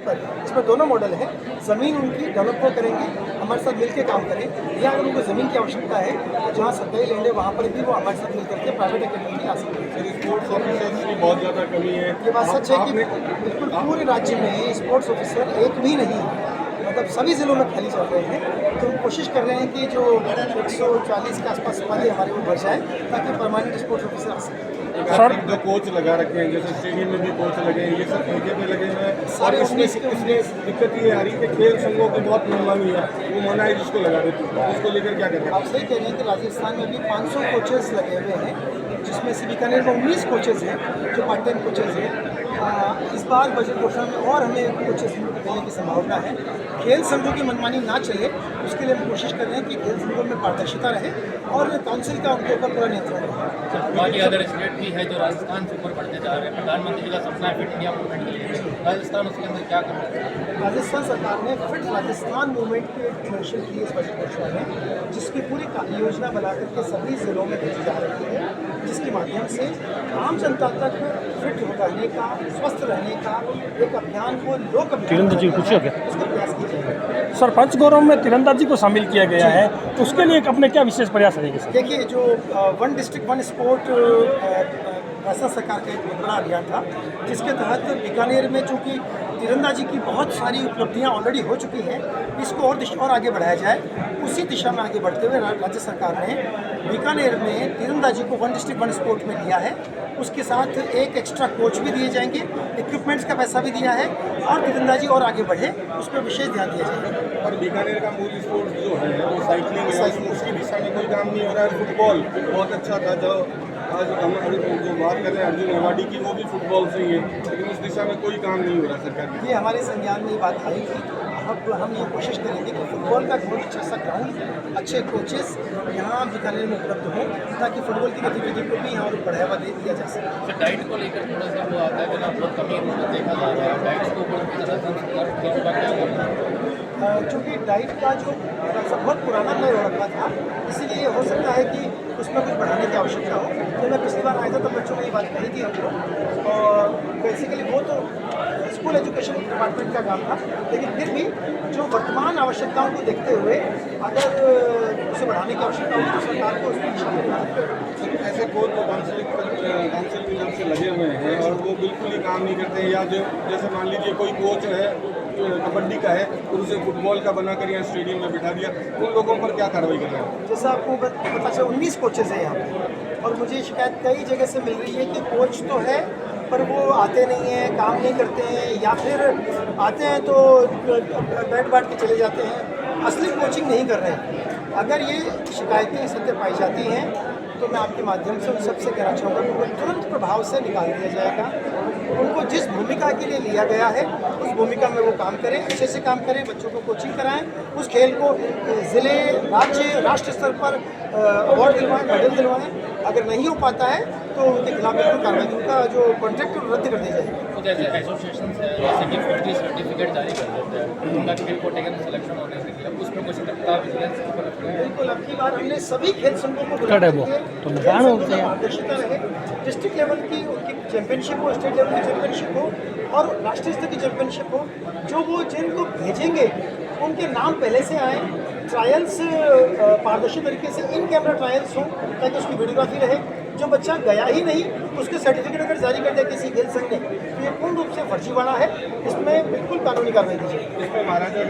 पर, इसमें दोनों मॉडल है। ज़मीन उनकी डेवलप वो करेंगे, हमारे साथ मिलकर काम करें, या अगर उनको ज़मीन की आवश्यकता है तो जहाँ सरकारी लैंड है वहाँ पर भी वो हमारे साथ मिलकर के प्राइवेट अकेडमी में आ सकते हैं। सर, स्पोर्ट्स ऑफिसर्स की बहुत ज़्यादा कमी है। ये बात सच है कि बिल्कुल पूरे राज्य में स्पोर्ट्स ऑफिसर एक भी नहीं है, मतलब सभी ज़िलों में खाली चल रहे हैं। तो हम कोशिश कर रहे हैं कि जो 140 के आसपास पद है हमारे वो भर जाए ताकि परमानेंट स्पोर्ट्स ऑफिसर आ सकें। सर, जो कोच लगा रखे हैं, जैसे स्टेडियम में भी कोच लगे हैं, ये सब ठेके पे लगे हुए हैं। और इसमें दिक्कत ये आ रही है कि खेल संघों की बहुत मनमानी है, वो मना है जिसको लगा देती है, उसको लेकर क्या करें? आप सही कह रहे हैं कि राजस्थान में अभी 500 कोचेस लगे हुए हैं, जिसमें से बीकानेर में 19 कोचेस हैं जो पार्ट टाइम कोचेस हैं। इस बार बजट घोषणा में और हमें कोचेस मिलने की संभावना है। खेल संघों की मनमानी ना चले, उसके लिए हम कोशिश कर रहे हैं कि खेल संघों में पारदर्शिता रहे और काउंसिल का उनके ऊपर पूरा नियंत्रण रहे। बाकी अदर स्टेट भी है जो राजस्थान से ऊपर बढ़ते जा रहे हैं। प्रधानमंत्री जी का सपना है फिट इंडिया मूवमेंट के लिए, राजस्थान उसके अंदर क्या कर रहा है? राजस्थान सरकार ने फिट राजस्थान मूवमेंट की डिक्लेरेशन की इस बजट घोषणा में, जिसकी पूरी योजना बना करके सभी जिलों में भेजी जा रही है, जिसके माध्यम से आम जनता तक फिट रहने का, स्वस्थ रहने का एक अभियान को लोक अभियान उसका प्रयास किया जाएगा। सर, पंचगौरव में तीरंदाजी को शामिल किया गया है, तो उसके लिए अपने क्या विशेष प्रयास रहेंगे सर? देखिए, जो one district one sport Rajasthan सरकार का एक बहुत बड़ा अभियान था, जिसके तहत बीकानेर में चूँकि तीरंदाजी की बहुत सारी उपलब्धियां ऑलरेडी हो चुकी हैं, इसको और आगे बढ़ाया जाए। उसी दिशा में आगे बढ़ते हुए राज्य सरकार ने बीकानेर में तीरंदाजी को वन डिस्ट्रिक्ट वन स्पोर्ट में लिया है। उसके साथ एक एक्स्ट्रा कोच भी दिए जाएंगे, इक्विपमेंट्स का पैसा भी दिया है, और तीरंदाजी और आगे बढ़े उस पर विशेष ध्यान दिया जाएगा। और बीकानेर का मूल स्पोर्ट्स जो है वो साइकिलिंग है, उसकी दिशा में कोई काम नहीं हो रहा है। फुटबॉल बहुत अच्छा था, जो आज हम जो बात कर रहे हैं अर्जुन अवार्डी की, वो भी फुटबॉल से ही है, लेकिन उस दिशा में कोई काम नहीं हो रहा सरकार की। ये हमारे संज्ञान में ये बात आई थी। अब हम ये कोशिश करेंगे कि फुटबॉल का बहुत अच्छा सा ग्राउंड, अच्छे कोचेस यहाँ बीकानेर में उपलब्ध हों, ताकि फुटबॉल की गतिविधि को भी यहाँ बढ़ावा दे दिया जा सके। सर, डाइट को लेकर थोड़ा सा वो आता है कि बहुत कमी देखा जा रहा है, डाइट को ऊपर की तरह से सरकार खेल का क्या करना है? चूँकि डाइट का जो बहुत पुराना तय हो रखा था, इसीलिए हो सकता है कि उसमें कुछ बढ़ाने की आवश्यकता हो। जब मैं पिछली बार आया था तब बच्चों ने ये बात कही थी हमको, और बेसिकली वो तो स्कूल एजुकेशन डिपार्टमेंट का काम था, लेकिन फिर भी जो वर्तमान आवश्यकताओं को देखते हुए अगर उसे बढ़ाने की आवश्यकता हो तो सरकार को उसमें दिशा में ऐसे कोच जो काउंसिल की तरफ से लगे हुए हैं और वो बिल्कुल ही काम नहीं करते हैं, या जो जैसे मान लीजिए कोई कोच है कबड्डी का है और उसे फुटबॉल का बनाकर यहाँ स्टेडियम में बिठा दिया, उन लोगों पर क्या कार्रवाई कर रहे हैं? जैसा आपको पता चला 19 कोचेज़ हैं यहाँ पे, और मुझे शिकायत कई जगह से मिल रही है कि कोच तो है पर वो आते नहीं हैं, काम नहीं करते हैं, या फिर आते हैं तो बैठ बाट के चले जाते हैं, असली कोचिंग नहीं कर रहे हैं। अगर ये शिकायतें सत्य पाई जाती हैं तो मैं आपके माध्यम से उन सबसे कहना चाहूँगा कि उनको तुरंत प्रभाव से निकाल दिया जाएगा। उनको जिस भूमिका के लिए लिया गया है उस भूमिका में वो काम करें, अच्छे से काम करें, बच्चों को कोचिंग कराएं, उस खेल को ज़िले, राज्य, राष्ट्र स्तर पर अवार्ड दिलवाएं, मेडल दिलवाएं। अगर नहीं हो पाता है तो उनके खिलाफ बिल्कुल कार्रवाई, उनका जो कॉन्ट्रैक्ट रद्द कर दिया जाएगा। तो जैसे एसोसिएशन है, जैसे कि फर्जी सर्टिफिकेट जारी कर देते हैं उनका खेल को टेकन सिलेक्शन होने के लिए, उसमें कुछ लगता विजिलेंस के ऊपर रखना है? बिल्कुल, अब की बार हमने सभी खेल संघों को क्या है वो? तो निशान होते हैं। पारदर्शिता रहे, डिस्ट्रिक्ट लेवल की उनकी चैंपियनशिप हो, स्टेट लेवल की चैंपियनशिप हो और राष्ट्रीय स्तर की चैंपियनशिप हो, जो वो जिनको भेजेंगे उनके नाम पहले से आए, ट्रायल्स पारदर्शी तरीके से इन कैमरा ट्रायल्स हों ताकि उसकी वीडियोग्राफी रहे। जो बच्चा गया ही नहीं उसके सर्टिफिकेट अगर जारी कर दिया किसी खेल संघ ने तो ये पूर्ण रूप से फर्जीवाड़ा है, इसमें बिल्कुल कानूनी कार्रवाई की जाएगी। इसमें महाराजा